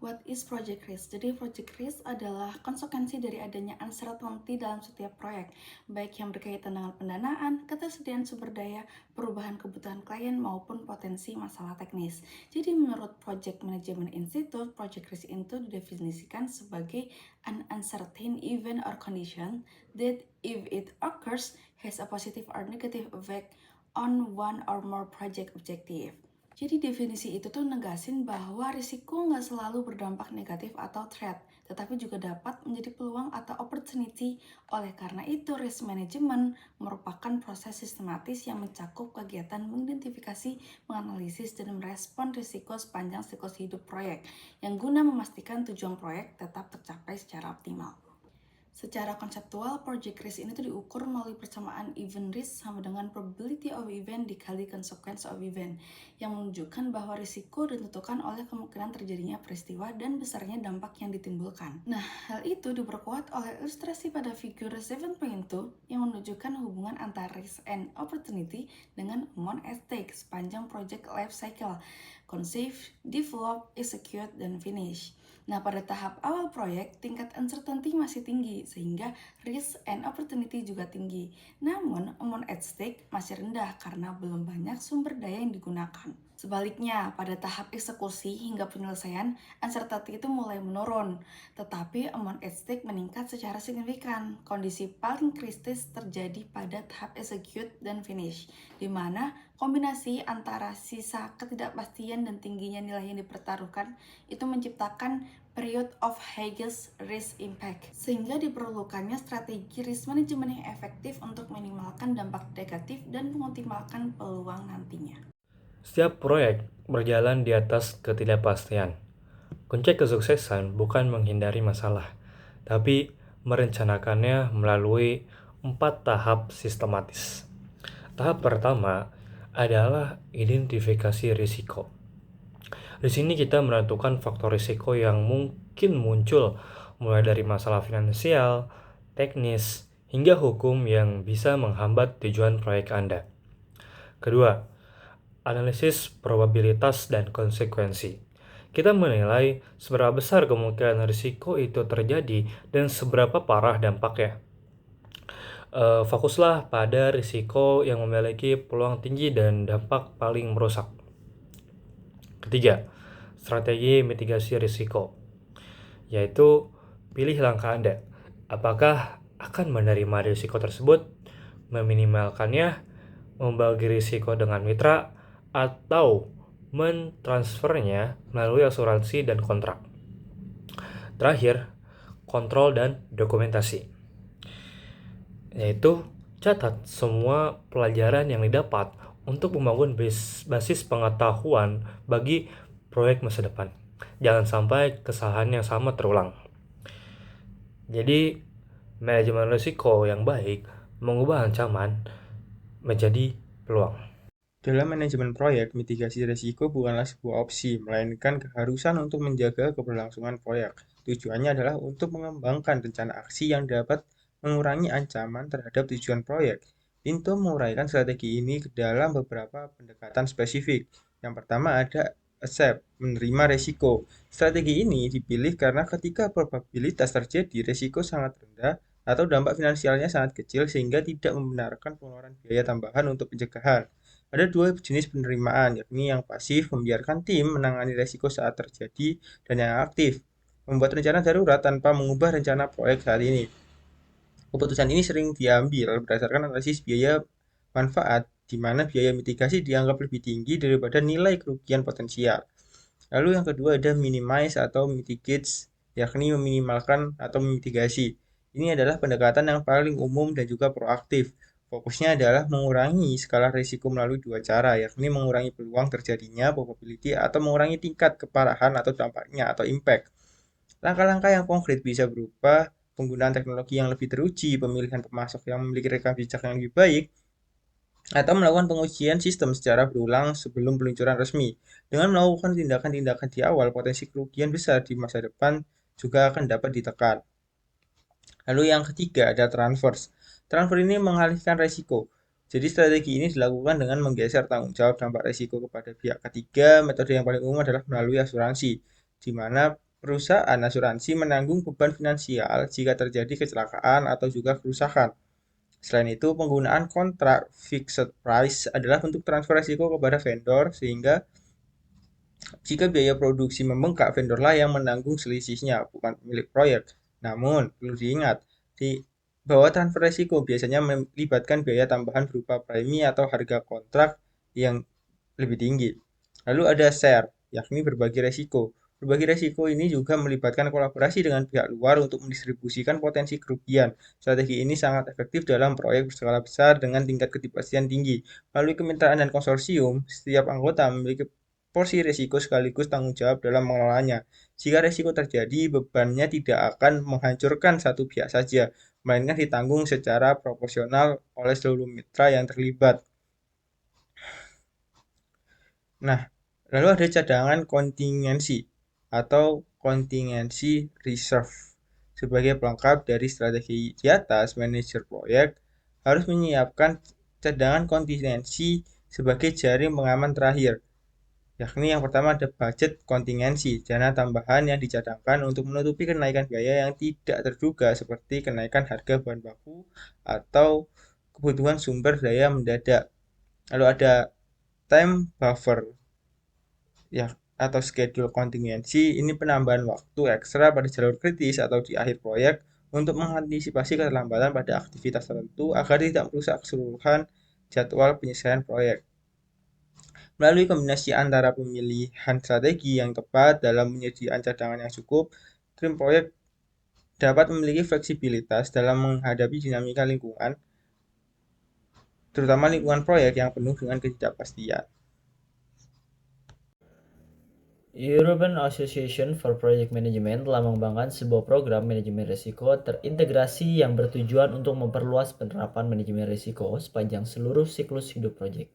What is project risk? Jadi project risk adalah konsekuensi dari adanya uncertainty dalam setiap proyek, baik yang berkaitan dengan pendanaan, ketersediaan sumber daya, perubahan kebutuhan klien, maupun potensi masalah teknis. Jadi menurut Project Management Institute, project risk itu didefinisikan sebagai an uncertain event or condition that if it occurs has a positive or negative effect on one or more project objective. Jadi definisi itu tuh negasin bahwa risiko nggak selalu berdampak negatif atau threat, tetapi juga dapat menjadi peluang atau opportunity. Oleh karena itu, risk management merupakan proses sistematis yang mencakup kegiatan mengidentifikasi, menganalisis, dan merespon risiko sepanjang siklus hidup proyek, yang guna memastikan tujuan proyek tetap tercapai secara optimal. Secara konseptual, project risk ini tuh diukur melalui persamaan event risk sama dengan probability of event dikali consequence of event, yang menunjukkan bahwa risiko ditentukan oleh kemungkinan terjadinya peristiwa dan besarnya dampak yang ditimbulkan. Nah, hal itu diperkuat oleh ilustrasi pada figure 7.2 yang menunjukkan hubungan antara risk and opportunity dengan amount at stake sepanjang project life cycle, conceive, develop, execute, dan finish. Nah, pada tahap awal proyek, tingkat uncertainty masih tinggi, sehingga risk and opportunity juga tinggi. Namun, amount at stake masih rendah karena belum banyak sumber daya yang digunakan. Sebaliknya, pada tahap eksekusi hingga penyelesaian, uncertainty itu mulai menurun, tetapi amount at stake meningkat secara signifikan. Kondisi paling kritis terjadi pada tahap execute dan finish, di mana kombinasi antara sisa ketidakpastian dan tingginya nilai yang dipertaruhkan itu menciptakan period of highest risk impact, sehingga diperlukannya strategi risk management yang efektif untuk minimalkan dampak negatif dan mengoptimalkan peluang nantinya. Setiap proyek berjalan di atas ketidakpastian. Kunci kesuksesan bukan menghindari masalah, tapi merencanakannya melalui 4 tahap sistematis. Tahap pertama adalah identifikasi risiko. Di sini kita menentukan faktor risiko yang mungkin muncul, mulai dari masalah finansial, teknis, hingga hukum yang bisa menghambat tujuan proyek Anda. Kedua, analisis probabilitas dan konsekuensi. Kita menilai seberapa besar kemungkinan risiko itu terjadi dan seberapa parah dampaknya. Fokuslah pada risiko yang memiliki peluang tinggi dan dampak paling merusak. Ketiga, strategi mitigasi risiko, yaitu pilih langkah Anda. Apakah akan menerima risiko tersebut, meminimalkannya, membagi risiko dengan mitra, atau mentransfernya melalui asuransi dan kontrak. Terakhir, kontrol dan dokumentasi, yaitu catat semua pelajaran yang didapat untuk membangun basis pengetahuan bagi proyek masa depan. Jangan sampai kesalahan yang sama terulang. Jadi, manajemen risiko yang baik mengubah ancaman menjadi peluang. Dalam manajemen proyek, mitigasi risiko bukanlah sebuah opsi, melainkan keharusan untuk menjaga keberlangsungan proyek. Tujuannya adalah untuk mengembangkan rencana aksi yang dapat mengurangi ancaman terhadap tujuan proyek. Pinto menguraikan strategi ini ke dalam beberapa pendekatan spesifik. Yang pertama ada accept, menerima risiko. Strategi ini dipilih karena ketika probabilitas terjadi, risiko sangat rendah atau dampak finansialnya sangat kecil sehingga tidak membenarkan pengeluaran biaya tambahan untuk pencegahan. Ada dua jenis penerimaan, yakni yang pasif, membiarkan tim menangani risiko saat terjadi, dan yang aktif, membuat rencana darurat tanpa mengubah rencana proyek saat ini. Keputusan ini sering diambil berdasarkan analisis biaya manfaat, di mana biaya mitigasi dianggap lebih tinggi daripada nilai kerugian potensial. Lalu yang kedua ada minimize atau mitigate, yakni meminimalkan atau memitigasi. Ini adalah pendekatan yang paling umum dan juga proaktif. Fokusnya adalah mengurangi skala risiko melalui dua cara, yakni mengurangi peluang terjadinya probability atau mengurangi tingkat keparahan atau dampaknya atau impact. Langkah-langkah yang konkret bisa berupa penggunaan teknologi yang lebih teruji, pemilihan pemasok yang memiliki rekam jejak yang lebih baik, atau melakukan pengujian sistem secara berulang sebelum peluncuran resmi. Dengan melakukan tindakan-tindakan di awal, potensi kerugian besar di masa depan juga akan dapat ditekan. Lalu yang ketiga ada transfer. Transfer ini mengalihkan risiko. Jadi strategi ini dilakukan dengan menggeser tanggung jawab dampak risiko kepada pihak ketiga. Metode yang paling umum adalah melalui asuransi, di mana Perusahaan asuransi menanggung beban finansial jika terjadi kecelakaan atau juga kerusakan. Selain itu, penggunaan kontrak fixed price adalah bentuk transfer risiko kepada vendor sehingga jika biaya produksi membengkak, vendorlah yang menanggung selisihnya, bukan pemilik proyek. Namun, perlu diingat, di bahwa transfer risiko biasanya melibatkan biaya tambahan berupa premi atau harga kontrak yang lebih tinggi. Lalu ada share, yakni berbagi resiko. Berbagi resiko ini juga melibatkan kolaborasi dengan pihak luar untuk mendistribusikan potensi kerugian. Strategi ini sangat efektif dalam proyek berskala besar dengan tingkat ketidakpastian tinggi. Melalui kemitraan dan konsorsium, setiap anggota memiliki porsi risiko sekaligus tanggung jawab dalam mengelolanya. Jika risiko terjadi, bebannya tidak akan menghancurkan satu pihak saja, melainkan ditanggung secara proporsional oleh seluruh mitra yang terlibat. Nah, lalu ada cadangan kontingensi atau contingency reserve. Sebagai pelengkap dari strategi di atas, manajer proyek harus menyiapkan cadangan kontingensi sebagai jaring pengaman terakhir. Yakni yang pertama ada budget kontingensi, dana tambahan yang dicadangkan untuk menutupi kenaikan biaya yang tidak terduga seperti kenaikan harga bahan baku atau kebutuhan sumber daya mendadak. Lalu ada time buffer ya atau schedule kontingensi, ini penambahan waktu ekstra pada jalur kritis atau di akhir proyek untuk mengantisipasi keterlambatan pada aktivitas tertentu agar tidak merusak keseluruhan jadwal penyelesaian proyek. Melalui kombinasi antara pemilihan strategi yang tepat dalam penyediaan cadangan yang cukup, tim proyek dapat memiliki fleksibilitas dalam menghadapi dinamika lingkungan, terutama lingkungan proyek yang penuh dengan ketidakpastian. European Association for Project Management telah mengembangkan sebuah program manajemen risiko terintegrasi yang bertujuan untuk memperluas penerapan manajemen risiko sepanjang seluruh siklus hidup proyek.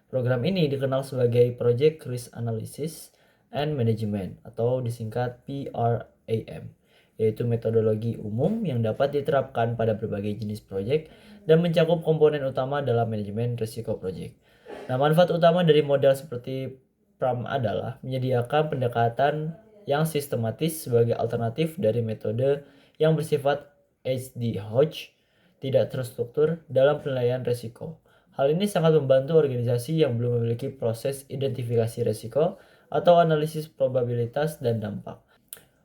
Program ini dikenal sebagai Project Risk Analysis and Management atau disingkat PRAM, yaitu metodologi umum yang dapat diterapkan pada berbagai jenis proyek dan mencakup komponen utama dalam manajemen risiko proyek. Nah, manfaat utama dari model seperti PRAM adalah menyediakan pendekatan yang sistematis sebagai alternatif dari metode yang bersifat HD Hodge, tidak terstruktur dalam penilaian risiko. Hal ini sangat membantu organisasi yang belum memiliki proses identifikasi risiko atau analisis probabilitas dan dampak.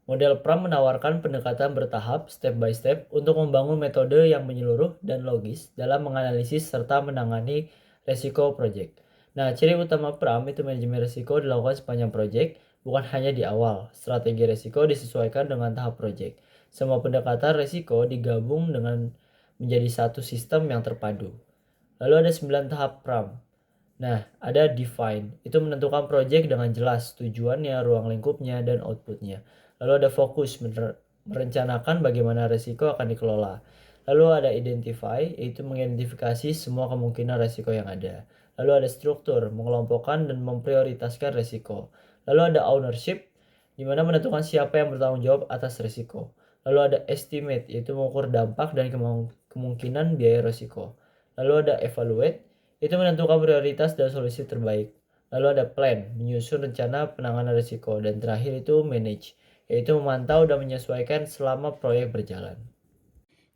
Model PRAM menawarkan pendekatan bertahap, step by step, untuk membangun metode yang menyeluruh dan logis dalam menganalisis serta menangani risiko proyek. Nah, ciri utama PRAM itu manajemen risiko dilakukan sepanjang proyek, bukan hanya di awal. Strategi risiko disesuaikan dengan tahap proyek. Semua pendekatan risiko digabung dengan menjadi satu sistem yang terpadu. Lalu ada 9 tahap PRAM. Nah, ada define, itu menentukan proyek dengan jelas tujuannya, ruang lingkupnya, dan outputnya. Lalu ada fokus, merencanakan bagaimana risiko akan dikelola. Lalu ada identify, yaitu mengidentifikasi semua kemungkinan risiko yang ada. Lalu ada struktur, mengelompokkan dan memprioritaskan risiko. Lalu ada ownership, di mana menentukan siapa yang bertanggung jawab atas risiko. Lalu ada estimate, yaitu mengukur dampak dan kemungkinan biaya risiko. Lalu ada evaluate, itu menentukan prioritas dan solusi terbaik. Lalu ada plan, menyusun rencana penanganan risiko. Dan terakhir itu manage, yaitu memantau dan menyesuaikan selama proyek berjalan.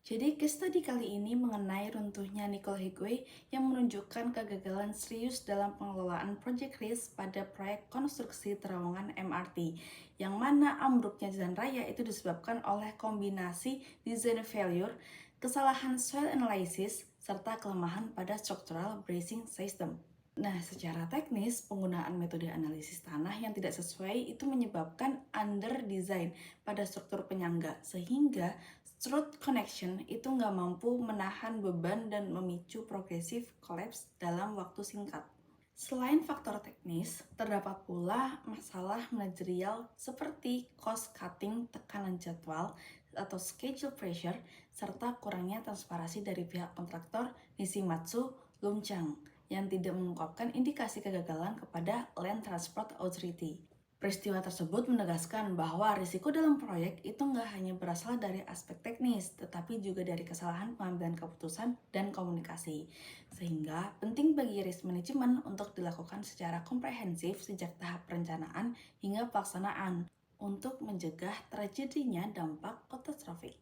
Jadi case study kali ini mengenai runtuhnya Nicole Higuey yang menunjukkan kegagalan serius dalam pengelolaan project risk pada proyek konstruksi terowongan MRT, yang mana ambruknya jalan raya itu disebabkan oleh kombinasi design failure, kesalahan soil analysis, serta kelemahan pada structural bracing system. Nah, secara teknis, penggunaan metode analisis tanah yang tidak sesuai itu menyebabkan under design pada struktur penyangga, sehingga strut connection itu nggak mampu menahan beban dan memicu progressive collapse dalam waktu singkat. Selain faktor teknis, terdapat pula masalah manajerial seperti cost cutting, tekanan jadwal, atau schedule pressure, serta kurangnya transparansi dari pihak kontraktor Nishimatsu Lumchang yang tidak mengungkapkan indikasi kegagalan kepada Land Transport Authority. Peristiwa tersebut menegaskan bahwa risiko dalam proyek itu nggak hanya berasal dari aspek teknis, tetapi juga dari kesalahan pengambilan keputusan dan komunikasi. Sehingga penting bagi risk management untuk dilakukan secara komprehensif sejak tahap perencanaan hingga pelaksanaan. untuk mencegah terjadinya dampak katastrofik.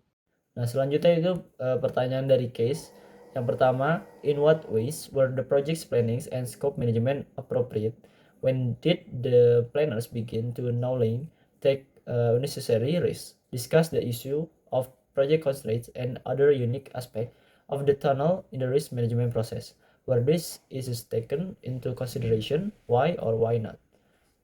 Nah, selanjutnya itu pertanyaan dari case. Yang pertama, in what ways were the project's planning and scope management appropriate? When did the planners begin to knowing take unnecessary risks? Discuss the issue of project constraints and other unique aspects of the tunnel in the risk management process. Were this issues taken into consideration? Why or why not?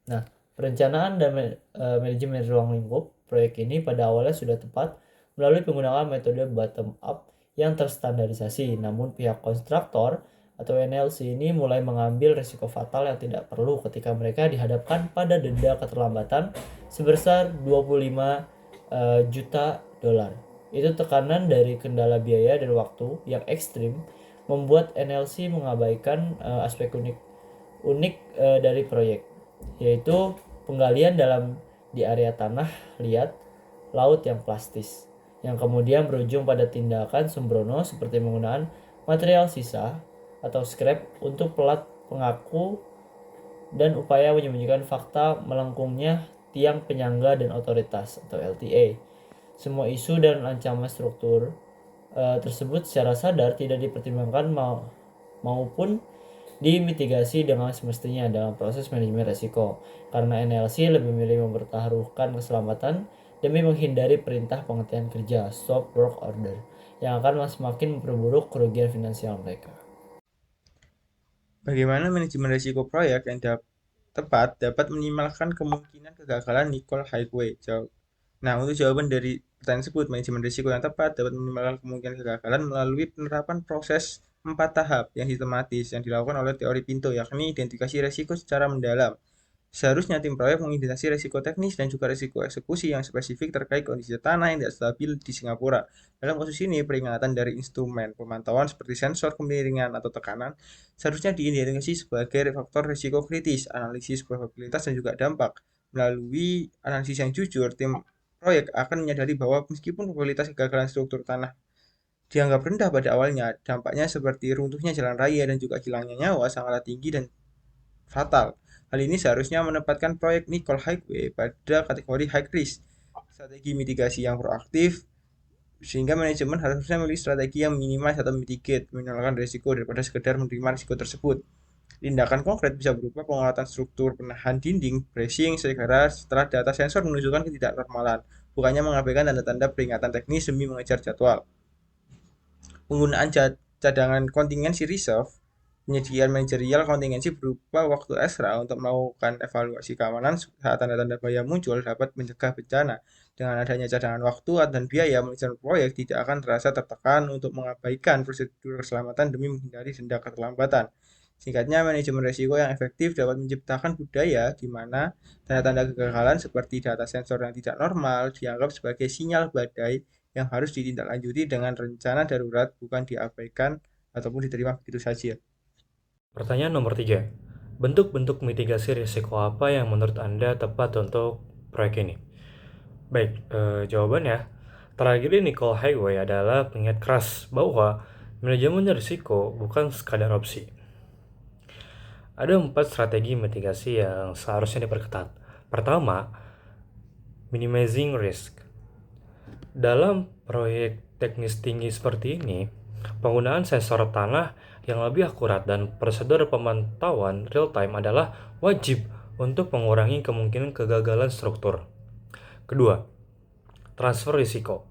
Nah, perencanaan dan manajemen ruang lingkup proyek ini pada awalnya sudah tepat melalui penggunaan metode bottom up yang terstandarisasi. Namun pihak kontraktor atau NLC ini mulai mengambil risiko fatal yang tidak perlu ketika mereka dihadapkan pada denda keterlambatan sebesar 25 juta dolar. Itu tekanan dari kendala biaya dan waktu yang ekstrim membuat NLC mengabaikan aspek unik dari proyek, yaitu penggalian di area tanah liat laut yang plastis, yang kemudian berujung pada tindakan sembrono seperti menggunakan material sisa atau scrap untuk pelat pengaku dan upaya menyembunyikan fakta melengkungnya tiang penyangga dan otoritas atau LTA. Semua isu dan ancaman struktur tersebut secara sadar tidak dipertimbangkan maupun dimitigasi dengan semestinya dalam proses manajemen resiko, karena NLC lebih memilih mempertaruhkan keselamatan demi menghindari perintah penghentian kerja (stop work order) yang akan semakin memperburuk kerugian finansial mereka. Bagaimana manajemen risiko proyek yang tepat dapat meminimalkan kemungkinan kegagalan Nicole Highway? Nah, untuk jawaban dari pertanyaan tersebut, manajemen risiko yang tepat dapat meminimalkan kemungkinan kegagalan melalui penerapan proses 4 tahap yang sistematis yang dilakukan oleh teori Pinto, yakni identifikasi risiko secara mendalam. Seharusnya tim proyek mengidentifikasi risiko teknis dan juga risiko eksekusi yang spesifik terkait kondisi tanah yang tidak stabil di Singapura. Dalam kasus ini, peringatan dari instrumen pemantauan seperti sensor kemiringan atau tekanan seharusnya diidentifikasi sebagai faktor risiko kritis, analisis probabilitas dan juga dampak. Melalui analisis yang jujur, tim proyek akan menyadari bahwa meskipun probabilitas kegagalan struktur tanah dianggap rendah pada awalnya, dampaknya seperti runtuhnya jalan raya dan juga hilangnya nyawa sangatlah tinggi dan fatal. Hal ini seharusnya menempatkan proyek Nicole Highway pada kategori high risk, strategi mitigasi yang proaktif, sehingga manajemen harusnya memilih strategi yang minimize atau mitigate, menolakkan risiko daripada sekedar menerima risiko tersebut. Tindakan konkret bisa berupa penguatan struktur penahan dinding, bracing, setelah data sensor menunjukkan ketidaknormalan, bukannya mengabaikan tanda-tanda peringatan teknis demi mengejar jadwal. Penggunaan cadangan kontingensi reserve, penyediaan manajerial kontingensi berupa waktu ekstra untuk melakukan evaluasi keamanan saat tanda-tanda bahaya muncul dapat mencegah bencana. Dengan adanya cadangan waktu dan biaya, manajemen proyek tidak akan terasa tertekan untuk mengabaikan prosedur keselamatan demi menghindari denda keterlambatan. Singkatnya, manajemen risiko yang efektif dapat menciptakan budaya di mana tanda-tanda kegagalan seperti data sensor yang tidak normal dianggap sebagai sinyal badai yang harus ditindaklanjuti dengan rencana darurat, bukan diabaikan ataupun diterima begitu saja. Pertanyaan nomor 3. Bentuk-bentuk mitigasi risiko apa yang menurut Anda tepat untuk proyek ini? Baik, jawabannya, tragedi Nicole Highway adalah pengingat keras bahwa manajemen risiko bukan sekadar opsi. Ada 4 strategi mitigasi yang seharusnya diperketat. Pertama, minimizing risk. Dalam proyek teknis tinggi seperti ini, penggunaan sensor tanah yang lebih akurat dan prosedur pemantauan real-time adalah wajib untuk mengurangi kemungkinan kegagalan struktur. Kedua, transfer risiko.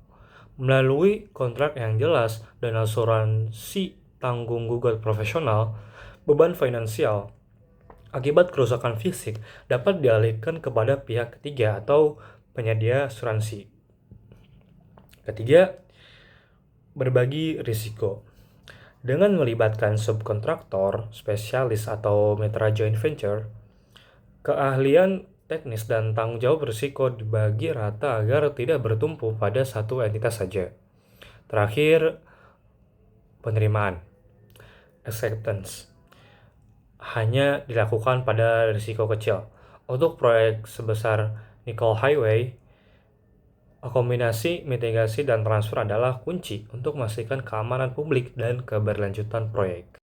Melalui kontrak yang jelas dan asuransi tanggung gugat profesional, beban finansial akibat kerusakan fisik dapat dialihkan kepada pihak ketiga atau penyedia asuransi. Ketiga, berbagi risiko. Dengan melibatkan subkontraktor, spesialis atau mitra joint venture, keahlian teknis dan tanggung jawab risiko dibagi rata agar tidak bertumpu pada satu entitas saja. Terakhir, penerimaan, acceptance, hanya dilakukan pada risiko kecil. Untuk proyek sebesar Nicole Highway, kombinasi mitigasi dan transfer adalah kunci untuk memastikan keamanan publik dan keberlanjutan proyek.